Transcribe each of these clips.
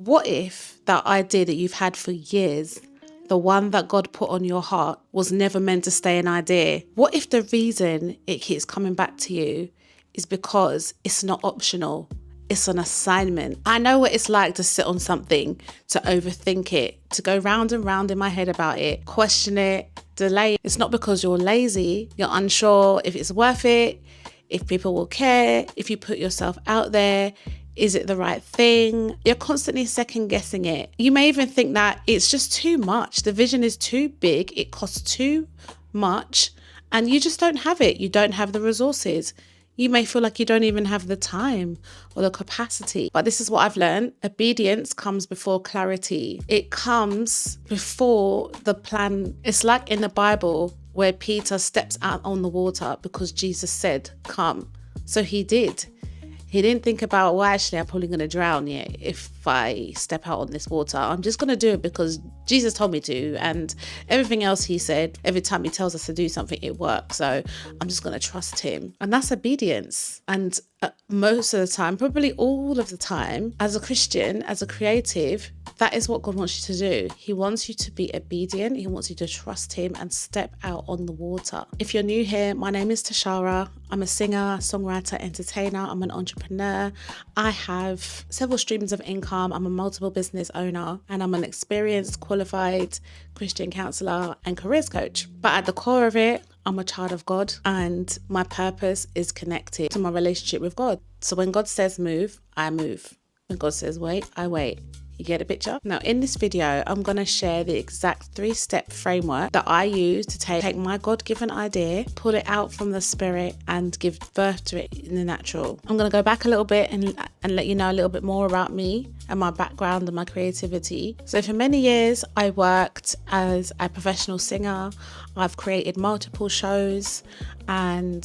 What if that idea that you've had for years, the one that God put on your heart, was never meant to stay an idea? What if the reason it keeps coming back to you is because it's not optional? It's an assignment. I know what it's like to sit on something, to overthink it, to go round and round in my head about it, question it, delay it. It's not because you're lazy, you're unsure if it's worth it, if people will care, if you put yourself out there. Is it the right thing? You're constantly second guessing it. You may even think that it's just too much. The vision is too big. It costs too much and you just don't have it. You don't have the resources. You may feel like you don't even have the time or the capacity. But this is what I've learned. Obedience comes before clarity. It comes before the plan. It's like in the Bible where Peter steps out on the water because Jesus said, come. So he did. He didn't think about, well, actually, I'm probably going to drown if I step out on this water. I'm just going to do it because Jesus told me to. And everything else he said, every time he tells us to do something, it works. So I'm just going to trust him. And that's obedience. And most of the time, probably all of the time, as a Christian, as a creative, that is what God wants you to do. He wants you to be obedient. He wants you to trust him and step out on the water. If you're new here, my name is Tashara. I'm a singer, songwriter, entertainer. I'm an entrepreneur. I have several streams of income. I'm a multiple business owner and I'm an experienced, qualified Christian counselor and careers coach. But at the core of it, I'm a child of God and my purpose is connected to my relationship with God. So when God says move, I move. When God says wait, I wait. You get a picture? Now in this video, I'm going to share the exact 3-step framework that I use to take my God-given idea, pull it out from the spirit and give birth to it in the natural. I'm going to go back a little bit and let you know a little bit more about me and my background and my creativity. So for many years, I worked as a professional singer. I've created multiple shows and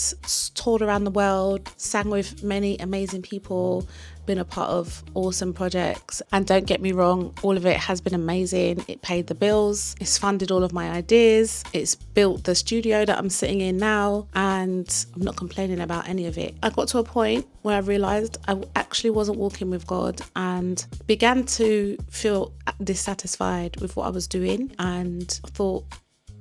toured around the world, sang with many amazing people, been a part of awesome projects. And don't get me wrong, all of it has been amazing. It paid the bills, it's funded all of my ideas, it's built the studio that I'm sitting in now, and I'm not complaining about any of it. I got to a point where I realized I actually wasn't walking with God and began to feel dissatisfied with what I was doing. And I thought,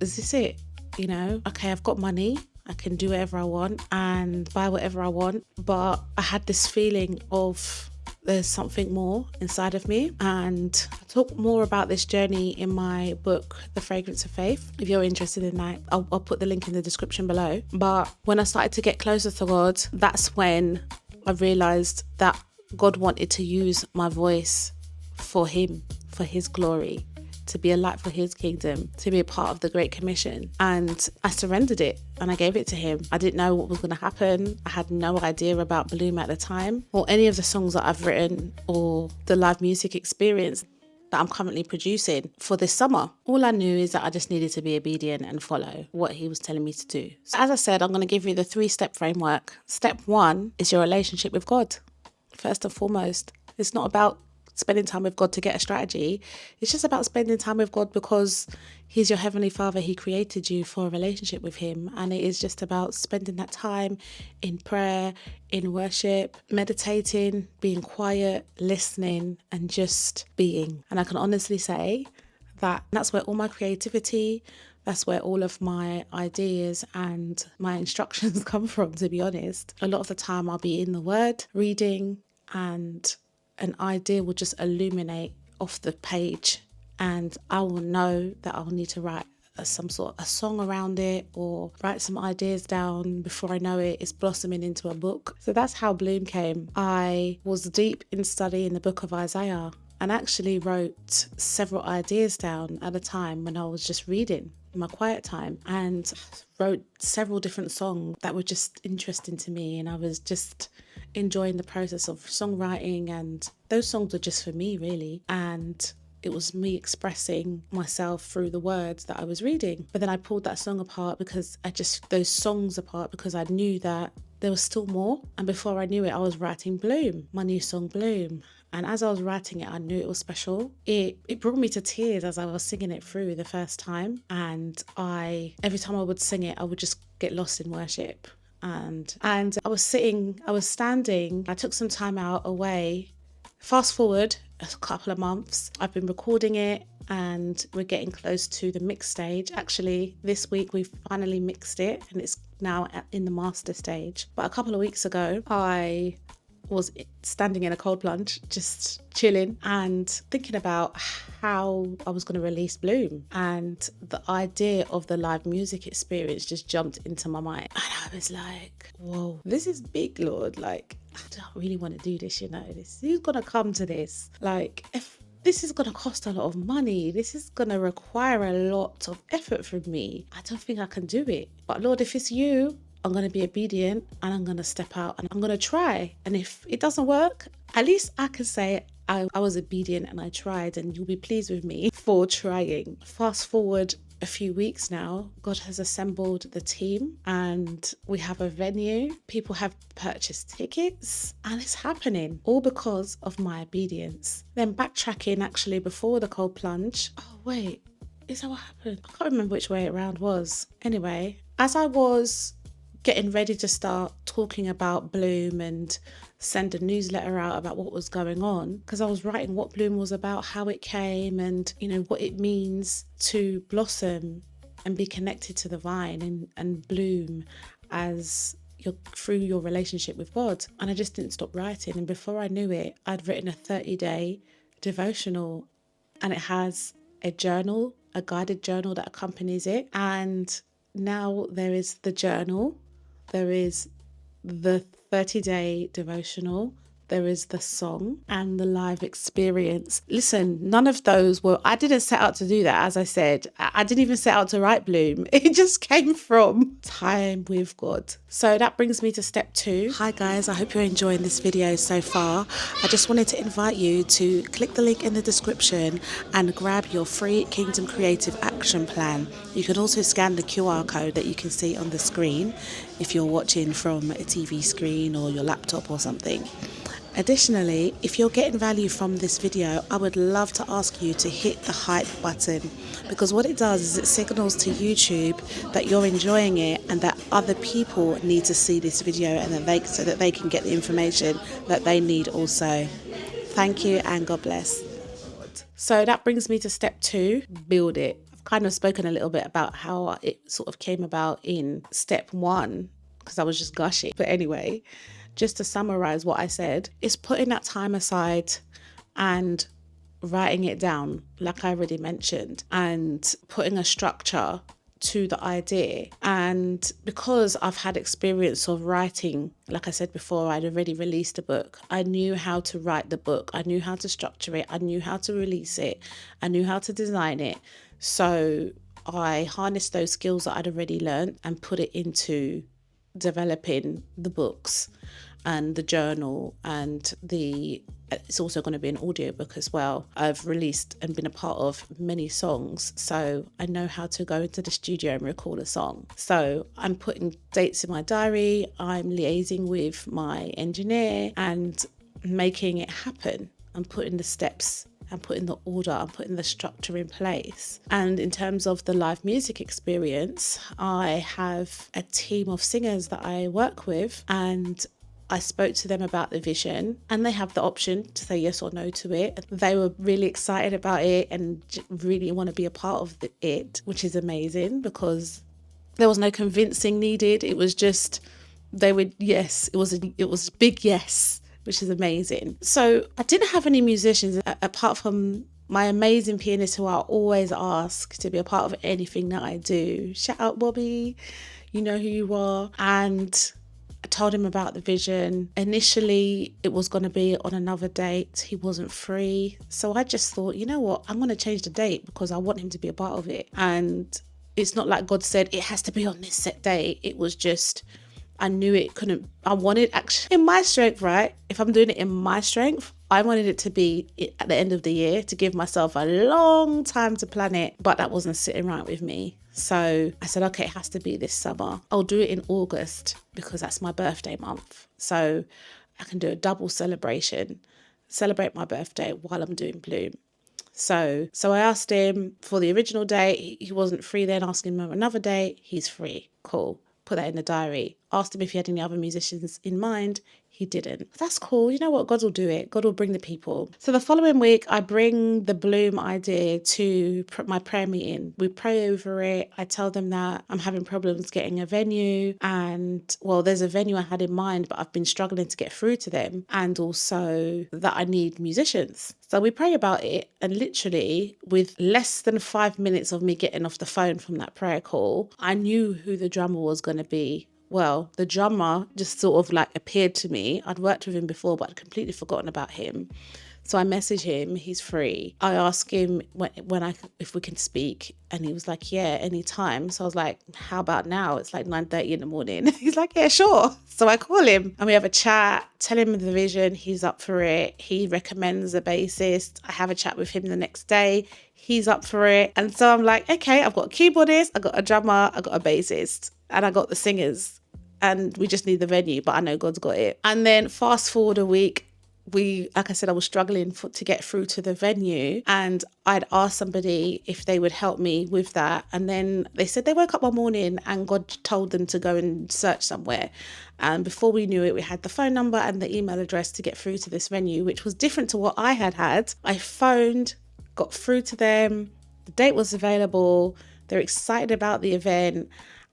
is this it? You know, okay, I've got money. I can do whatever I want and buy whatever I want. But I had this feeling of there's something more inside of me. And I talk more about this journey in my book, The Fragrance of Faith. If you're interested in that, I'll put the link in the description below. But when I started to get closer to God, that's when I realized that God wanted to use my voice for him, for his glory, to be a light for his kingdom, to be a part of the Great Commission. And I surrendered it and I gave it to him. I didn't know what was going to happen. I had no idea about Bloom at the time or any of the songs that I've written or the live music experience that I'm currently producing for this summer. All I knew is that I just needed to be obedient and follow what he was telling me to do. So as I said, I'm going to give you the 3-step framework. Step 1 is your relationship with God. First and foremost, it's not about spending time with God to get a strategy. It's just about spending time with God because he's your Heavenly Father. He created you for a relationship with him. And it is just about spending that time in prayer, in worship, meditating, being quiet, listening, and just being. And I can honestly say that that's where all my creativity, that's where all of my ideas and my instructions come from, to be honest. A lot of the time I'll be in the Word, reading, and an idea will just illuminate off the page and I will know that I'll need to write some sort of a song around it or write some ideas down. Before I know it, it's blossoming into a book. So that's how Bloom came. I was deep in studying the book of Isaiah and actually wrote several ideas down at a time when I was just reading in my quiet time, and wrote several different songs that were just interesting to me, and I was just enjoying the process of songwriting, and those songs were just for me really, and it was me expressing myself through the words that I was reading. But then I pulled that song apart because those songs apart because I knew that there was still more. And before I knew it, I was writing Bloom, my new song Bloom. And as I was writing it, I knew it was special. It brought me to tears as I was singing it through the first time. And every time I would sing it, I would just get lost in worship. And I was standing, I took some time out away. Fast forward a couple of months. I've been recording it and we're getting close to the mix stage. Actually, this week we finally mixed it and it's now in the master stage. But a couple of weeks ago, I was standing in a cold plunge, just chilling and thinking about how I was going to release Bloom. And the idea of the live music experience just jumped into my mind. And I was like, whoa, this is big, Lord. Like, I don't really want to do this, who's going to come to this? Like, if this is going to cost a lot of money, this is going to require a lot of effort from me, I don't think I can do it. But Lord, if it's you, I'm going to be obedient and I'm going to step out and I'm going to try. And if it doesn't work, at least I can say I was obedient and I tried, and you'll be pleased with me for trying. Fast forward a few weeks now, God has assembled the team and we have a venue. People have purchased tickets and it's happening all because of my obedience. Then backtracking actually before the cold plunge. Oh wait, is that what happened? I can't remember which way it round was. Anyway, as I was getting ready to start talking about Bloom and send a newsletter out about what was going on, because I was writing what Bloom was about, how it came, and what it means to blossom and be connected to the vine and bloom as through your relationship with God. And I just didn't stop writing, and before I knew it, I'd written a 30-day devotional, and it has a journal, a guided journal that accompanies it. And now there is the journal, there is the 30-day devotional, there is the song and the live experience. Listen, none of those I didn't set out to do that. As I said, I didn't even set out to write Bloom. It just came from time with God. So that brings me to step 2. Hi guys, I hope you're enjoying this video so far. I just wanted to invite you to click the link in the description and grab your free Kingdom Creative Action Plan. You can also scan the QR code that you can see on the screen if you're watching from a TV screen or your laptop or something. Additionally, if you're getting value from this video, I would love to ask you to hit the hype button, because what it does is it signals to YouTube that you're enjoying it and that other people need to see this video and so that they can get the information that they need also. Thank you and God bless. So that brings me to step 2, build it. I've kind of spoken a little bit about how it sort of came about in step 1 because I was just gushing. But anyway, just to summarize what I said, is putting that time aside and writing it down, like I already mentioned, and putting a structure to the idea. And because I've had experience of writing, like I said before, I'd already released a book. I knew how to write the book. I knew how to structure it. I knew how to release it. I knew how to design it. So I harnessed those skills that I'd already learned and put it into developing the books and the journal, and it's also going to be an audiobook as well. I've released and been a part of many songs, so I know how to go into the studio and record a song. So I'm putting dates in my diary, I'm liaising with my engineer and making it happen. I'm putting the steps, I'm putting the order, I'm putting the structure in place. And in terms of the live music experience, I have a team of singers that I work with, and I spoke to them about the vision and they have the option to say yes or no to it. They were really excited about it and really want to be a part of it, which is amazing because there was no convincing needed. It was just, they would, yes, it was a big yes, which is amazing. So I didn't have any musicians apart from my amazing pianist who I always ask to be a part of anything that I do. Shout out Bobby, you know who you are. And I told him about the vision. Initially, it was going to be on another date. He wasn't free. So I just thought, you know what? I'm going to change the date because I want him to be a part of it. And it's not like God said, it has to be on this set date. It was just, I knew it couldn't, I wanted actually, in my strength, right? If I'm doing it in my strength, I wanted it to be at the end of the year to give myself a long time to plan it, but that wasn't sitting right with me. So I said, okay, it has to be this summer. I'll do it in August because that's my birthday month. So I can do a double celebration, celebrate my birthday while I'm doing Bloom. So I asked him for the original date. He wasn't free then. Asking him another date. He's free. Cool. Put that in the diary. Asked him if he had any other musicians in mind. he didn't. That's cool. You know what? God will do it. God will bring the people. So the following week, I bring the Bloom idea to my prayer meeting. We pray over it. I tell them that I'm having problems getting a venue, and well, there's a venue I had in mind, but I've been struggling to get through to them, and also that I need musicians. So we pray about it, and literally with less than 5 minutes of me getting off the phone from that prayer call, I knew who the drummer was going to be. Well, the drummer just sort of like appeared to me. I'd worked with him before, but I'd completely forgotten about him. So I message him, he's free. I ask him if we can speak, and he was like, yeah, anytime. So I was like, how about now? It's like 9:30 in the morning. He's like, yeah, sure. So I call him and we have a chat, tell him the vision, he's up for it. He recommends a bassist. I have a chat with him the next day. He's up for it. And so I'm like, okay, I've got a keyboardist, I got a drummer, I got a bassist, and I got the singers. And we just need the venue, but I know God's got it. And then fast forward a week, like I said, I was struggling to get through to the venue, and I'd asked somebody if they would help me with that. And then they said they woke up one morning and God told them to go and search somewhere. And before we knew it, we had the phone number and the email address to get through to this venue, which was different to what I had. I phoned, got through to them. The date was available. They're excited about the event,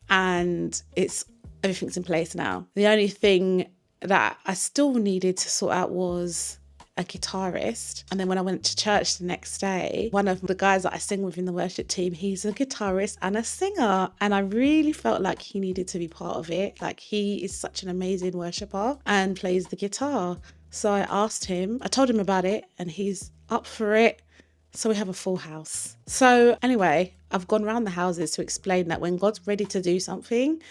and everything's in place now. The only thing that I still needed to sort out was a guitarist. And then when I went to church the next day, one of the guys that I sing with in the worship team, he's a guitarist and a singer. And I really felt like he needed to be part of it. Like, he is such an amazing worshiper and plays the guitar. So I asked him, I told him about it, and he's up for it. So we have a full house. So anyway, I've gone around the houses to explain that when God's ready to do something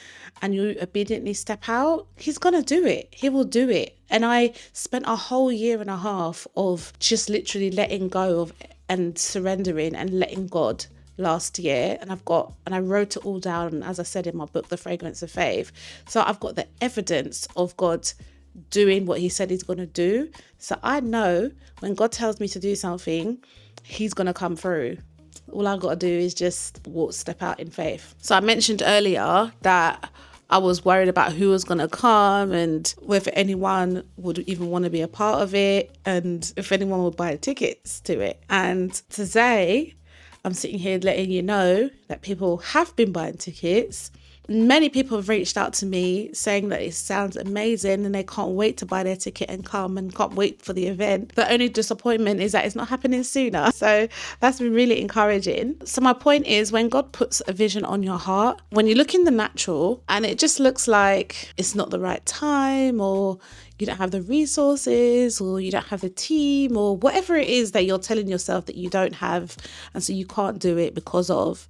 and you obediently step out, he's going to do it. He will do it. And I spent a whole year and a half of just literally letting go of and surrendering and letting God last year. And I wrote it all down, as I said in my book, The Fragrance of Faith. So I've got the evidence of God doing what he said he's going to do. So I know when God tells me to do something, he's going to come through. All I got to do is just step out in faith. So I mentioned earlier that I was worried about who was going to come and whether anyone would even want to be a part of it and if anyone would buy tickets to it. And today I'm sitting here letting you know that people have been buying tickets. Many people have reached out to me saying that it sounds amazing and they can't wait to buy their ticket and come and can't wait for the event. The only disappointment is that it's not happening sooner. So that's been really encouraging. So my point is, when God puts a vision on your heart, when you look in the natural and it just looks like it's not the right time, or you don't have the resources, or you don't have the team, or whatever it is that you're telling yourself that you don't have, and so you can't do it because of,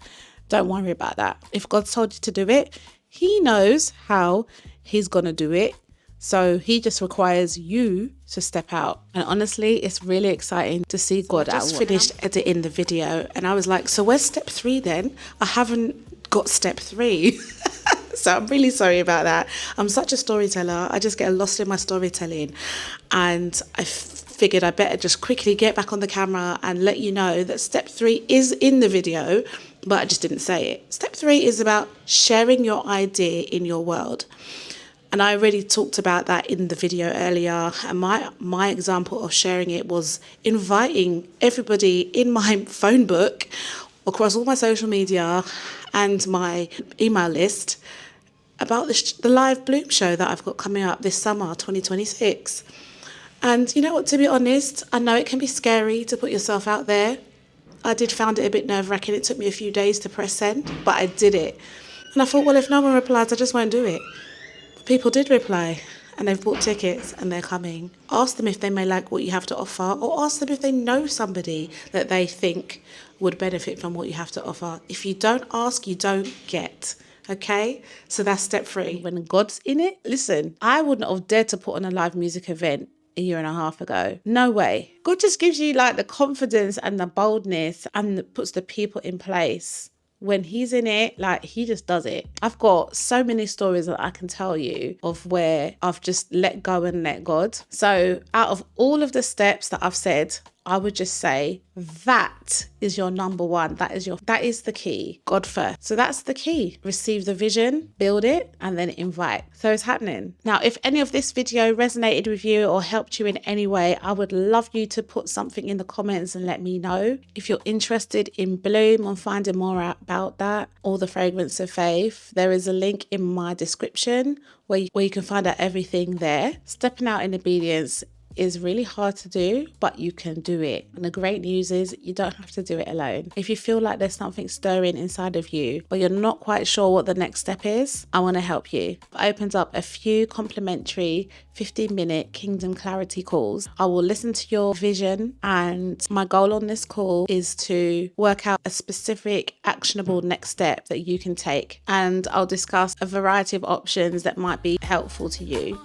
don't worry about that. If God's told you to do it, he knows how he's going to do it. So he just requires you to step out. And honestly, it's really exciting to see God at work. I just finished editing the video and I was like, so where's step 3 then? I haven't got step 3. So I'm really sorry about that. I'm such a storyteller. I just get lost in my storytelling. And I figured I better just quickly get back on the camera and let you know that step 3 is in the video, but I just didn't say it. Step 3 is about sharing your idea in your world. And I already talked about that in the video earlier. And my example of sharing it was inviting everybody in my phone book, across all my social media and my email list, about the live Bloom show that I've got coming up this summer, 2026. And you know what, to be honest, I know it can be scary to put yourself out there. I did find it a bit nerve-wracking. It took me a few days to press send, but I did it. And I thought, well, if no one replies, I just won't do it. But people did reply, and they've bought tickets and they're coming. Ask them if they may like what you have to offer, or ask them if they know somebody that they think would benefit from what you have to offer. If you don't ask, you don't get. Okay, so that's step 3. When God's in it, listen, I wouldn't have dared to put on a live music event a year and a half ago. No way. God just gives you like the confidence and the boldness and puts the people in place. When he's in it, like, he just does it. I've got so many stories that I can tell you of where I've just let go and let God. So out of all of the steps that I've said, I would just say that is your number one. That is the key. God first. So that's the key. Receive the vision, build it, and then invite. So it's happening. Now, if any of this video resonated with you or helped you in any way, I would love you to put something in the comments and let me know. If you're interested in Bloom and finding more out about that, or the Fragrance of Faith, there is a link in my description where you can find out everything there. Stepping out in obedience is really hard to do, but you can do it. And the great news is you don't have to do it alone. If you feel like there's something stirring inside of you, but you're not quite sure what the next step is, I want to help you. I opened up a few complimentary 15-minute Kingdom Clarity calls. I will listen to your vision, and my goal on this call is to work out a specific actionable next step that you can take. And I'll discuss a variety of options that might be helpful to you.